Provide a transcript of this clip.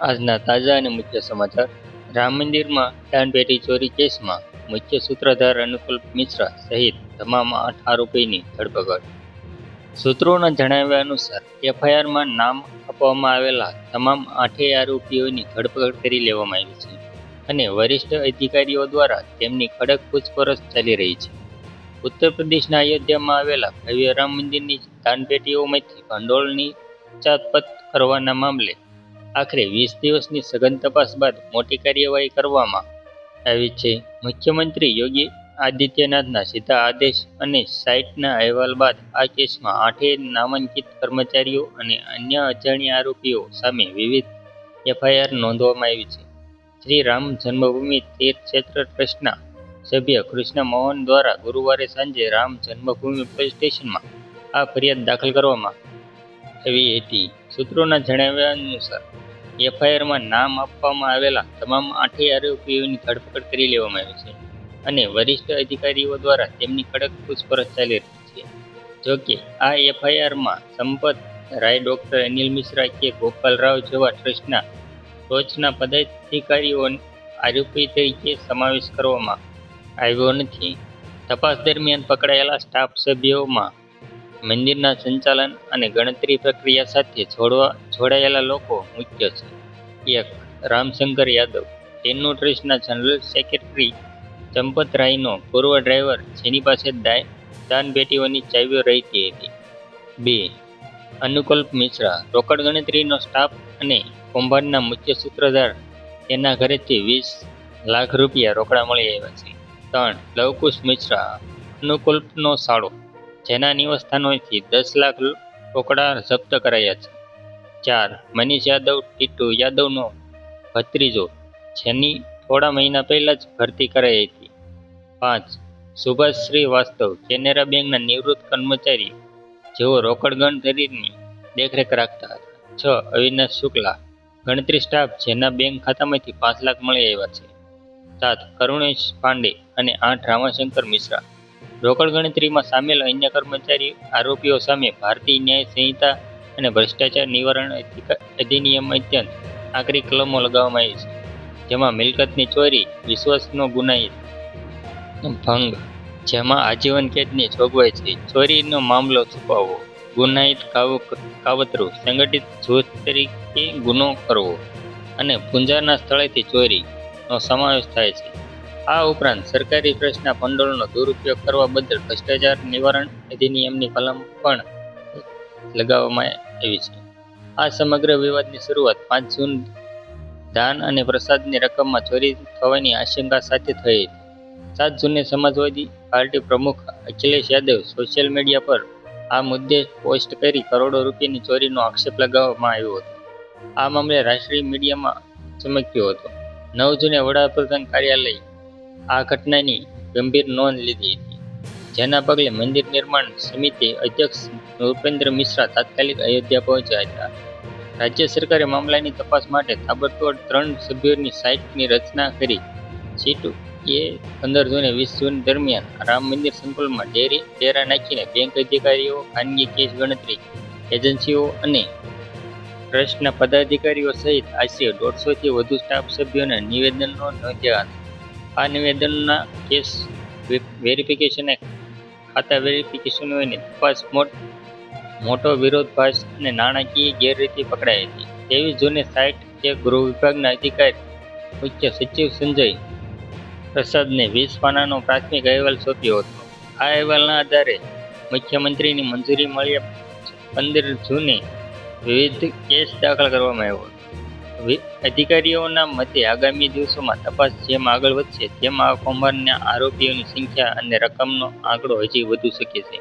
આજના તાજા અને મુખ્ય સમાચાર. રામ મંદિરમાં દાનપેટી ચોરી કેસમાં મુખ્ય સૂત્રધાર અનુકુલ મિશ્રા સહિત તમામ 8 આરોપીની ધરપકડ. સૂત્રોના જણાવ્યા અનુસાર એફઆઈઆરમાં નામ આપવામાં આવેલા તમામ 8 આરોપીઓની ધરપકડ કરી લેવામાં આવી છે અને વરિષ્ઠ અધિકારીઓ દ્વારા તેમની કડક પૂછપરછ ચાલી રહી છે. ઉત્તર પ્રદેશના અયોધ્યામાં આવેલા ભવ્ય રામ મંદિરની દાનપેટીઓમાંથી ભંડોળની ઉચાપત કરવાના મામલે આખરે 20 દિવસની સઘન તપાસ બાદ મોટી કાર્યવાહી કરવામાં આવી છે. મુખ્યમંત્રી યોગી આદિત્યનાથના સીધા આદેશ અને સાઇટના અહેવાલ બાદ આ કેસમાં 8 નામાંકિત કર્મચારીઓ અને અન્ય અજાણ્યા આરોપીઓ સામે વિવિધ એફઆઈઆર નોંધવામાં આવી છે. શ્રી રામ જન્મભૂમિ તીર્થક્ષેત્ર ટ્રસ્ટના સભ્ય કૃષ્ણ મોહન દ્વારા ગુરુવારે સાંજે રામ જન્મભૂમિ પોલીસ સ્ટેશનમાં આ ફરિયાદ દાખલ કરવામાં આવી હતી. સૂત્રોના જણાવ્યા અનુસાર એફઆઈઆરમાં નામ આપવામાં આવેલા તમામ 8 આરોપીઓની ધરપકડ કરી લેવામાં આવી છે અને વરિષ્ઠ અધિકારીઓ દ્વારા તેમની કડક પૂછપરછ ચાલી રહી છે. જોકે આ એફઆઈઆરમાં સંપત રાય, ડોક્ટર અનિલ મિશ્રા કે ગોપાલ રાવ જેવા ટ્રસ્ટના ટોચના પદાધિકારીઓ આરોપી તરીકે સમાવેશ કરવામાં આવ્યો નથી. તપાસ દરમિયાન પકડાયેલા સ્ટાફ સભ્યોમાં મંદિરના સંચાલન અને ગણતરી પ્રક્રિયા સાથે જોડાયેલા લોકો મુખ્ય છે. 1. રામશંકર યાદવ, તેનું ટ્રસ્ટના જનરલ સેક્રેટરી. ચંપત રાયનો પૂર્વ ડ્રાઈવર જેની પાસે દાનપેટીઓની ચાવીઓ રહેતી હતી. 2. અનુકલ્પ મિશ્રા, રોકડ ગણતરીનો સ્ટાફ અને કૌભાંડના મુખ્ય સૂત્રધાર. તેના ઘરેથી 20 લાખ રૂપિયા રોકડા મળી આવ્યા છે. 3. લવકુશ મિશ્રા, અનુકલ્પનો સાળો, જેના નિવાસસ્થાનોથી 10 લાખ રોકડા જપ્ત કરાયા છે. 4. મનીષ યાદવ, ટીટુ યાદવનો ભત્રીજો, જેની થોડા મહિના પહેલા જ ભરતી કરાઈ હતી. 5. સુભાષ શ્રીવાસ્તવ, કેનેરા બેંકના નિવૃત્ત કર્મચારી, જેઓ રોકડ ગણતરીની દેખરેખ રાખતા હતા. 6. અવિનાશ શુક્લા, ગણતરી સ્ટાફ, જેના બેંક ખાતામાંથી 5 લાખ મળી આવ્યા છે. 7. કરુણેશ પાંડે અને 8. રામાશંકર મિશ્રા, રોકડ ગણતરીમાં સામેલ અન્ય કર્મચારી. આરોપીઓ સામે ભારતીય ન્યાય સંહિતા અને ભ્રષ્ટાચાર નિવારણ અધિનિયમ અત્યંત આકરી કલમો લગાવવામાં આવી છે, જેમાં મિલકતની ચોરી, વિશ્વાસનો ગુનાહિત ભંગ, જેમાં આજીવન કેદની જોગવાઈ છે, ચોરીનો મામલો છુપાવવો, ગુનાહિત કાવતરું, સંગઠિત જૂથ તરીકે ગુનો કરવો અને પૂંજાના સ્થળેથી ચોરીનો સમાવેશ થાય છે. આ ઉપરાંત સરકારી ટ્રસ્ટના ભંડોળનો દુરુપયોગ કરવા બદલ ભ્રષ્ટાચાર નિવારણ અધિનિયમની કલમ પણ લગાવવામાં આવી છે. આ સમગ્ર વિવાદની શરૂઆત 5 જૂન દાન અને પ્રસાદની રકમમાં ચોરી થવાની આશંકા સાથે થઈ હતી. 7 જૂને સમાજવાદી પાર્ટી પ્રમુખ અખિલેશ યાદવે સોશિયલ મીડિયા પર આ મુદ્દે પોસ્ટ કરી કરોડો રૂપિયાની ચોરીનો આક્ષેપ લગાવવામાં આવ્યો હતો. આ મામલે રાષ્ટ્રીય મીડિયામાં ચમક્યો હતો. 9 જૂને વડાપ્રધાન કાર્યાલય આ ઘટનાની ગંભીર નોંધ લીધી હતી, જેના પગલે મંદિર નિર્માણ સમિતિ અધ્યક્ષ નૃપેન્દ્ર મિશ્રા તાત્કાલિક અયોધ્યા પહોંચ્યા હતા. રાજ્ય સરકારે મામલાની તપાસ માટે તાબડતોડ 3 સભ્યોની સાઇટની રચના કરી. સીટુએ 15 જૂને 20 જૂન દરમિયાન રામ મંદિર સંકુલમાં ડેરા નાખીને બેંક અધિકારીઓ, ખાનગી કેસ ગણતરી એજન્સીઓ અને ટ્રસ્ટના પદાધિકારીઓ સહિત આશરે 150થી વધુ સ્ટાફ સભ્યોના નિવેદનો નોંધ્યા હતા. આ નિવેદનોના કેસ વેરિફિકેશન, ખાતા વેરિફિકેશનોની તપાસ, મોટો વિરોધાભાસ અને નાણાકીય ગેરરીતિ પકડાઈ હતી. 23 જૂને સાઇટ કે ગૃહ વિભાગના અધિકારી મુખ્ય સચિવ સંજય પ્રસાદને 20 પાનાનો પ્રાથમિક અહેવાલ સોંપ્યો હતો. આ અહેવાલના આધારે મુખ્યમંત્રીની મંજૂરી મળ્યા 15 જૂને વિવિધ કેસ દાખલ કરવામાં આવ્યો હતો. અધિકારીઓના મતે આગામી દિવસોમાં તપાસ જેમ આગળ વધશે તેમ આ કૌભાંડના આરોપીઓની સંખ્યા અને રકમનો આંકડો હજી વધુ શકે છે.